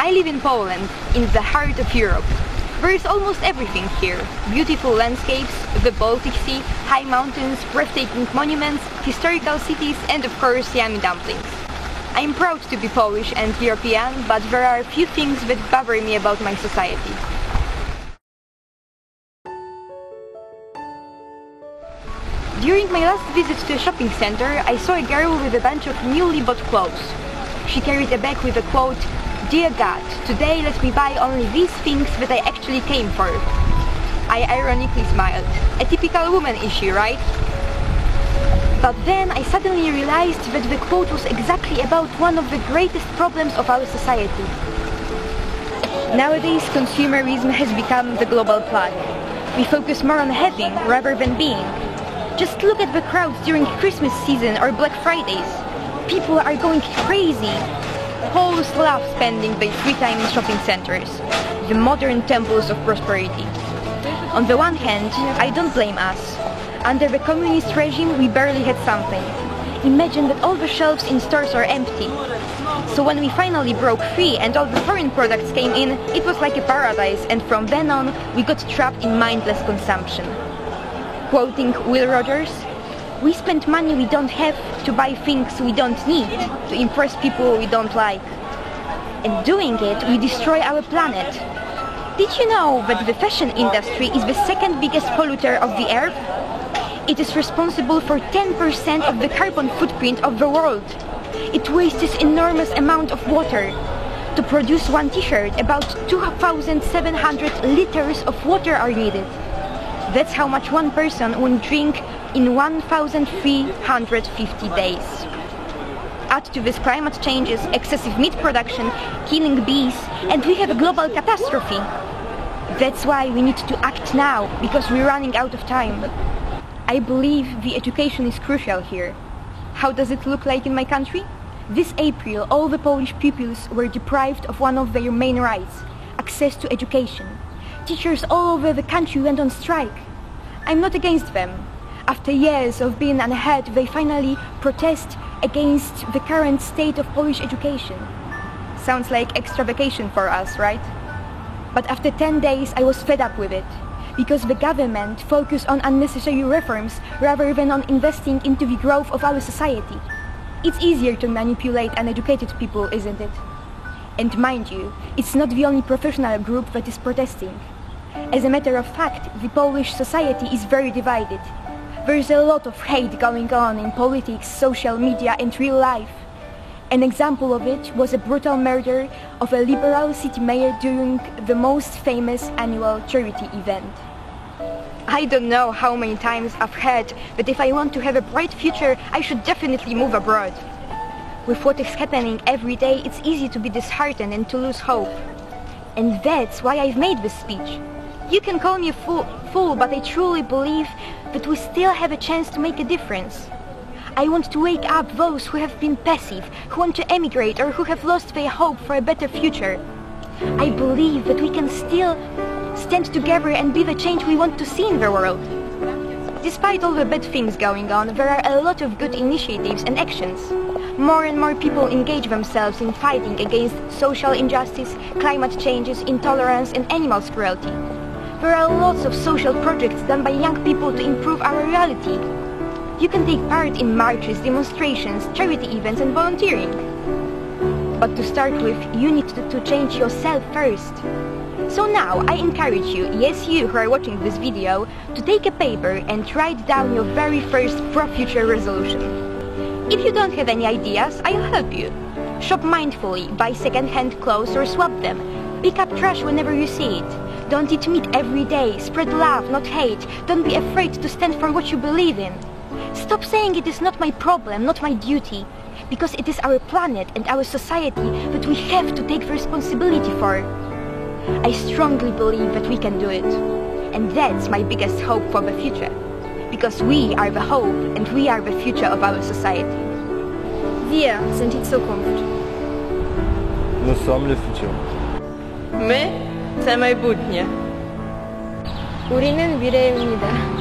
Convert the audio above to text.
I live in Poland, in the heart of Europe. There is almost everything here. Beautiful landscapes, the Baltic Sea, high mountains, breathtaking monuments, historical cities and of course yummy dumplings. I am proud to be Polish and European, but there are a few things that bother me about my society. During my last visit to a shopping center, I saw a girl with a bunch of newly bought clothes. She carried a bag with a quote, "Dear God, today let me buy only these things that I actually came for." I ironically smiled. A typical woman issue, right? But then I suddenly realized that the quote was exactly about one of the greatest problems of our society. Nowadays, consumerism has become the global plague. We focus more on having rather than being. Just look at the crowds during Christmas season or Black Fridays. People are going crazy. Poles love spending their free time in shopping centers, the modern temples of prosperity. On the one hand, I don't blame us. Under the communist regime, we barely had something. Imagine that all the shelves in stores are empty. So when we finally broke free and all the foreign products came in, it was like a paradise, and from then on, we got trapped in mindless consumption. Quoting Will Rogers, "We spend money we don't have to buy things we don't need, to impress people we don't like. And doing it, we destroy our planet." Did you know that the fashion industry is the second biggest polluter of the earth? It is responsible for 10% of the carbon footprint of the world. It wastes enormous amount of water. To produce one t-shirt, about 2,700 liters of water are needed. That's how much one person will drink in 1,350 days. Add to this climate changes, excessive meat production, killing bees, and we have a global catastrophe. That's why we need to act now, because we're running out of time. I believe the education is crucial here. How does it look like in my country? This April, all the Polish pupils were deprived of one of their main rights, access to education. Teachers all over the country went on strike. I'm not against them. After years of being ahead, they finally protest against the current state of Polish education. Sounds like extra vacation for us, right? But after 10 days, I was fed up with it, because the government focused on unnecessary reforms rather than on investing into the growth of our society. It's easier to manipulate uneducated people, isn't it? And mind you, it's not the only professional group that is protesting. As a matter of fact, the Polish society is very divided. There's a lot of hate going on in politics, social media and real life. An example of it was a brutal murder of a liberal city mayor during the most famous annual charity event. I don't know how many times I've heard that if I want to have a bright future, I should definitely move abroad. With what is happening every day, it's easy to be disheartened and to lose hope. And that's why I've made this speech. You can call me a fool, but I truly believe that we still have a chance to make a difference. I want to wake up those who have been passive, who want to emigrate or who have lost their hope for a better future. I believe that we can still stand together and be the change we want to see in the world. Despite all the bad things going on, there are a lot of good initiatives and actions. More and more people engage themselves in fighting against social injustice, climate changes, intolerance and animal cruelty. There are lots of social projects done by young people to improve our reality. You can take part in marches, demonstrations, charity events and volunteering. But to start with, you need to change yourself first. So now I encourage you, yes you who are watching this video, to take a paper and write down your very first pro-future resolution. If you don't have any ideas, I'll help you. Shop mindfully, buy second-hand clothes or swap them. Pick up trash whenever you see it. Don't eat meat every day. Spread love, not hate. Don't be afraid to stand for what you believe in. Stop saying it is not my problem, not my duty. Because it is our planet and our society that we have to take responsibility for. I strongly believe that we can do it. And that's my biggest hope for the future. Because we are the hope and we are the future of our society. Wir sind die Zukunft. Nous sommes le futur. Ми – це майбутнє. 우리는 미래입니다.